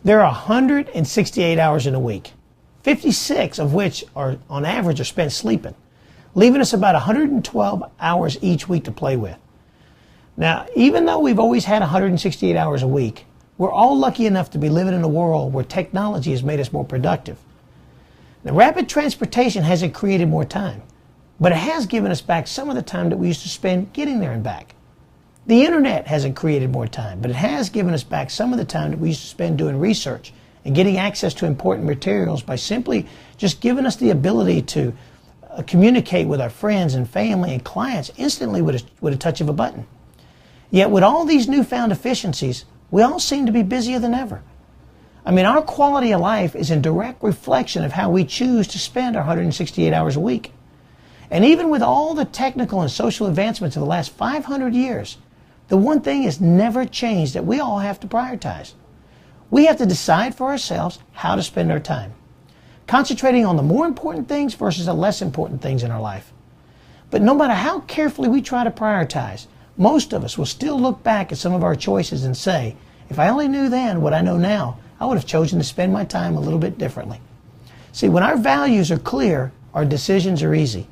There are 168 hours in a week, 56 of which are, on average, are spent sleeping, leaving us about 112 hours each week to play with. Now, even though we've always had 168 hours a week, we're all lucky enough to be living in a world where technology has made us more productive. Now, rapid transportation hasn't created more time, but it has given us back some of the time that we used to spend getting there and back. The internet hasn't created more time, but it has given us back some of the time that we used to spend doing research and getting access to important materials by simply just giving us the ability to communicate with our friends and family and clients instantly with a touch of a button. Yet with all these newfound efficiencies, we all seem to be busier than ever. I mean, our quality of life is in direct reflection of how we choose to spend our 168 hours a week. And even with all the technical and social advancements of the last 500 years, the one thing has never changed that we all have to prioritize. We have to decide for ourselves how to spend our time, concentrating on the more important things versus the less important things in our life. But no matter how carefully we try to prioritize, most of us will still look back at some of our choices and say, if I only knew then what I know now, I would have chosen to spend my time a little bit differently. See, when our values are clear, our decisions are easy.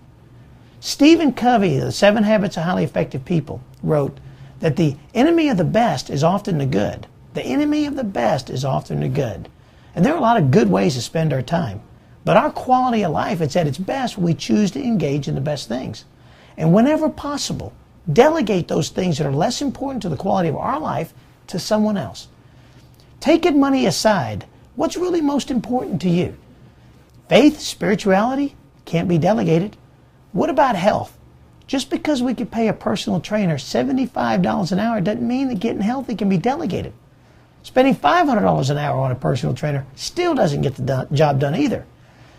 Stephen Covey, The 7 Habits of Highly Effective People, wrote that the enemy of the best is often the good. The enemy of the best is often the good. And there are a lot of good ways to spend our time. But our quality of life is at its best when we choose to engage in the best things. And whenever possible, delegate those things that are less important to the quality of our life to someone else. Taking money aside, what's really most important to you? Faith, spirituality, can't be delegated. What about health? Just because we could pay a personal trainer $75 an hour doesn't mean that getting healthy can be delegated. Spending $500 an hour on a personal trainer still doesn't get the job done either.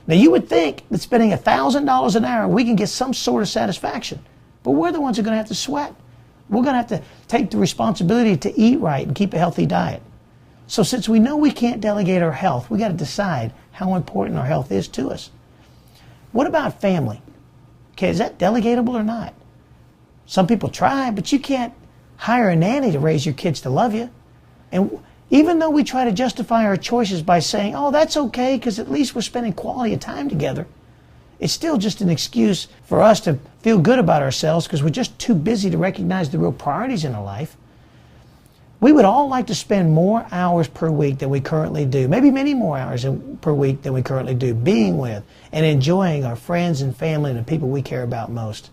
Now, you would think that spending $1,000 an hour, we can get some sort of satisfaction. But we're the ones who are going to have to sweat. We're going to have to take the responsibility to eat right and keep a healthy diet. So since we know we can't delegate our health, we got to decide how important our health is to us. What about family? Okay, is that delegatable or not? Some people try, but you can't hire a nanny to raise your kids to love you. And even though we try to justify our choices by saying, oh, that's okay, because at least we're spending quality of time together, it's still just an excuse for us to feel good about ourselves because we're just too busy to recognize the real priorities in our life. We would all like to spend more hours per week than we currently do, maybe many more hours per week than we currently do, being with and enjoying our friends and family and the people we care about most.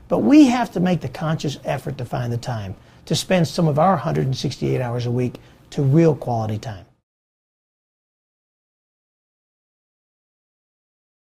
But we have to make the conscious effort to find the time to spend some of our 168 hours a week to real quality time.